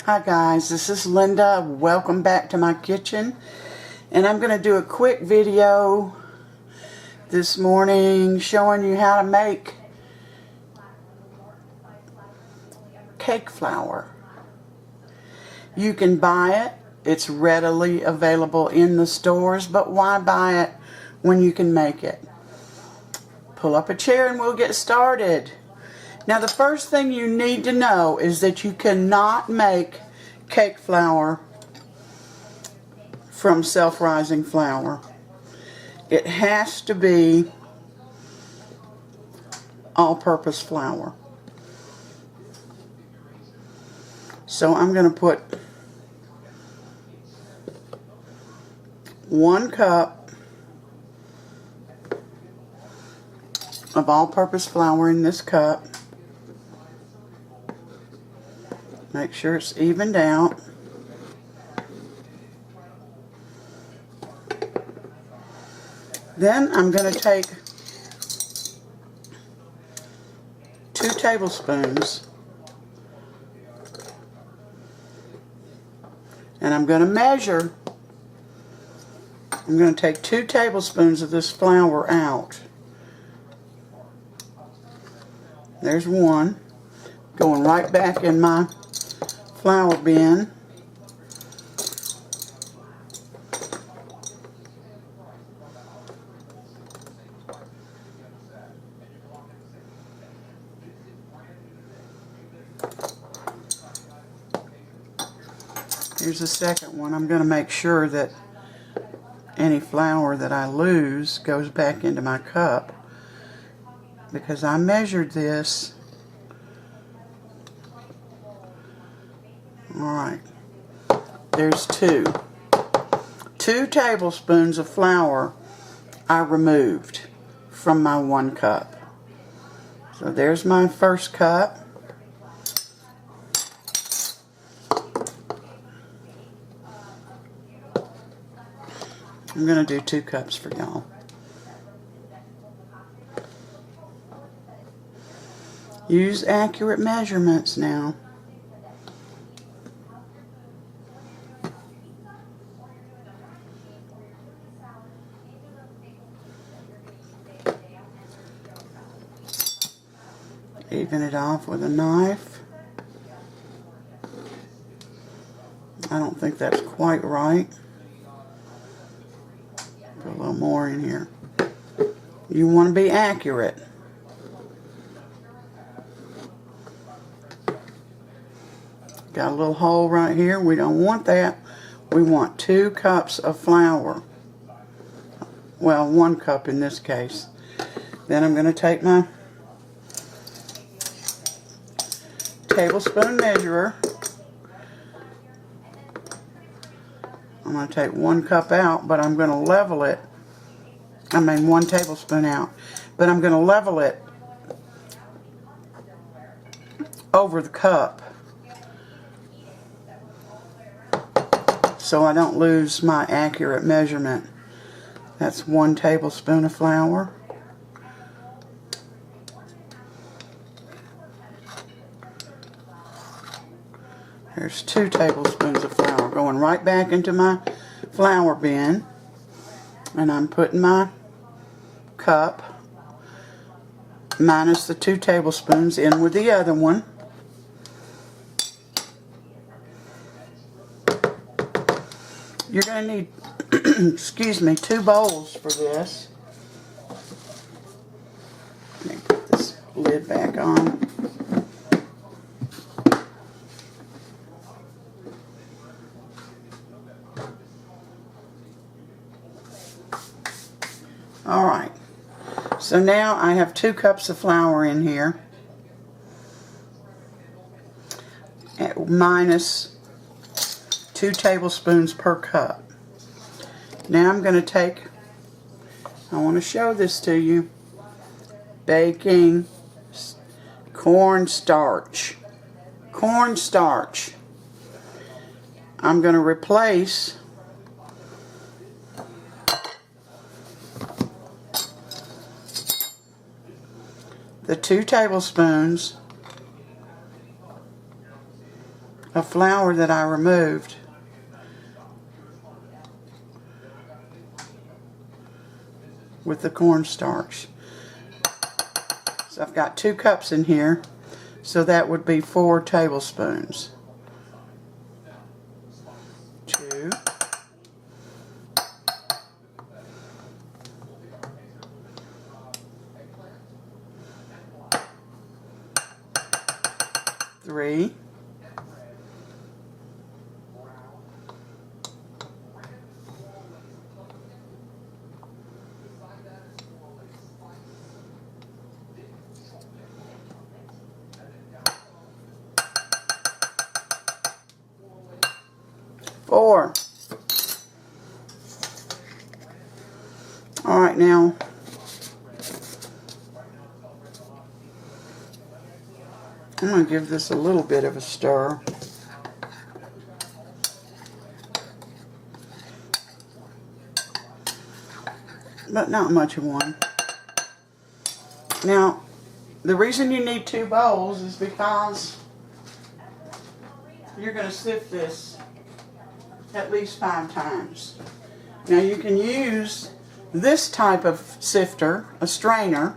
Hi guys, this is Linda. Welcome back to my kitchen. And I'm going to do a quick video this morning showing you how to make cake flour. You can buy it. It's readily available in the stores, but why buy it when you can make it? Pull up a chair and we'll get started. Now the first thing you need to know is that you cannot make cake flour from self-rising flour. It has to be all-purpose flour. So I'm going to put 1 cup of all-purpose flour in this cup. Make sure it's evened out. Then I'm going to take 2 tablespoons and I'm going to measure. I'm going to take 2 tablespoons of this flour out. There's 1. Going right back in my flour bin. Here's the second one. I'm going to make sure that any flour that I lose goes back into my cup because I measured this. Alright, there's 2 tablespoons of flour I removed from my 1 cup. So there's my first cup. I'm going to do 2 cups for y'all. Use accurate measurements now. Even it off with a knife. I don't think that's quite right. Put a little more in here. You want to be accurate. Got a little hole right here. We don't want that. We want 2 cups of flour. Well, 1 cup in this case. Then I'm going to take my tablespoon measurer. I'm going to take 1 cup out, but I'm going to level it. 1 tablespoon out. But I'm going to level it over the cup so I don't lose my accurate measurement. That's 1 tablespoon of flour. There's 2 tablespoons of flour going right back into my flour bin. And I'm putting my cup minus the 2 tablespoons in with the other one. You're going to need, excuse me, 2 bowls for this. Let me put this lid back on. Alright, so now I have 2 cups of flour in here, minus 2 tablespoons per cup. Now I'm going to take, I want to show this to you, baking cornstarch. Cornstarch. I'm going to replace the 2 tablespoons of flour that I removed. With the cornstarch. So I've got 2 cups in here, so that would be 4 tablespoons. 2. 3. 4. All right, now I'm going to give this a little bit of a stir. But not much of one. Now, the reason you need 2 bowls is because you're going to sift this at least 5 times. Now you can use this type of sifter, a strainer,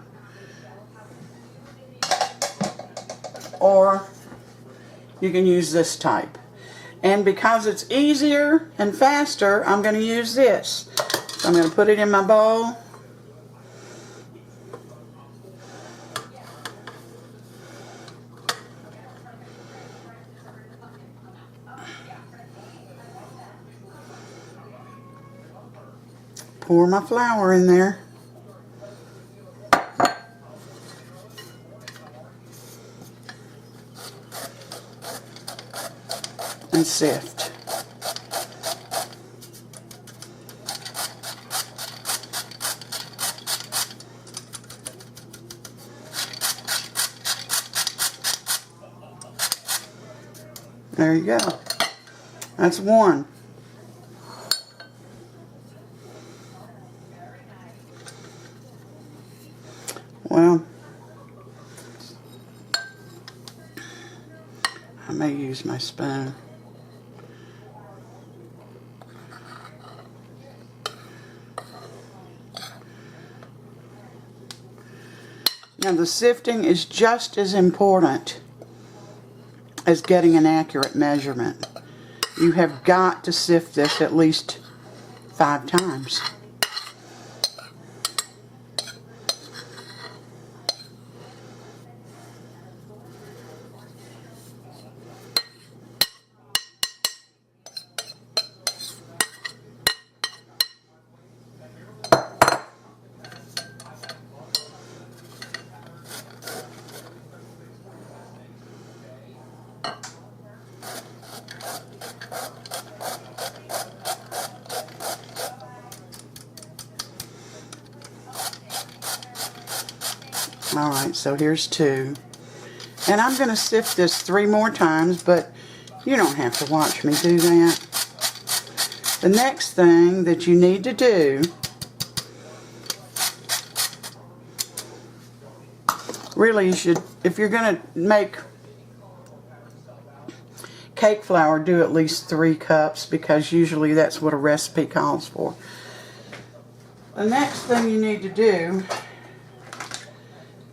or you can use this type. And because it's easier and faster, I'm going to use this. So I'm going to put it in my bowl. Pour my flour in there. And sift. There you go. That's 1. Well, I may use my spoon. Now the sifting is just as important as getting an accurate measurement. You have got to sift this at least 5 times. Alright, so here's 2. And I'm going to sift this 3 more times, but you don't have to watch me do that. The next thing that you need to do, really you should, if you're going to make cake flour, do at least 3 cups, because usually that's what a recipe calls for. The next thing you need to do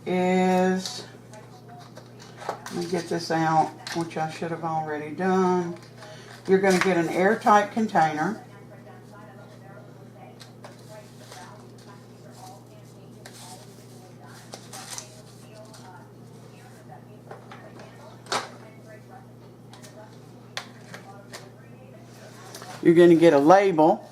is, let me get this out, which I should have already done. You're going to get an airtight container. You're going to get a label.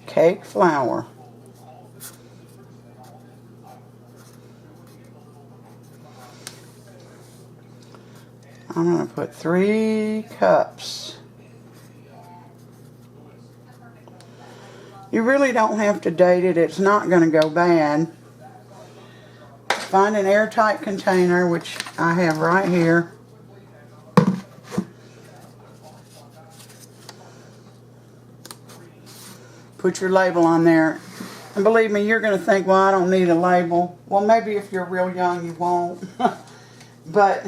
Cake flour. I'm going to put 3 cups. You really don't have to date it. It's not going to go bad. Find an airtight container, which I have right here. Put your label on there. And believe me, you're going to think, well, I don't need a label. Well, maybe if you're real young, you won't. But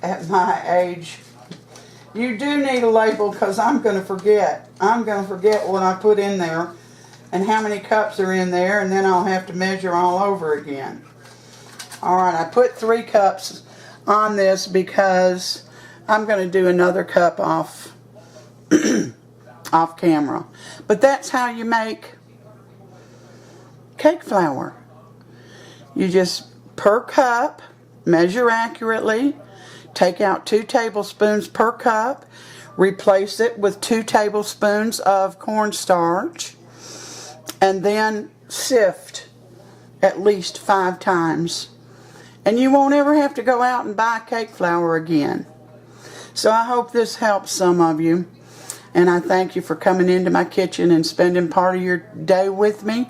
at my age, you do need a label because I'm going to forget. I'm going to forget what I put in there and how many cups are in there, and then I'll have to measure all over again. Alright, I put 3 cups on this because I'm going to do another cup off off camera. But that's how you make cake flour. You just, per cup, measure accurately, take out 2 tablespoons per cup, replace it with 2 tablespoons of cornstarch, and then sift at least 5 times. And you won't ever have to go out and buy cake flour again. So I hope this helps some of you. And I thank you for coming into my kitchen and spending part of your day with me.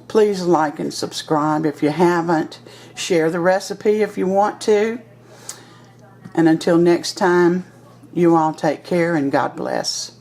Please like and subscribe if you haven't. Share the recipe if you want to. And until next time, you all take care and God bless.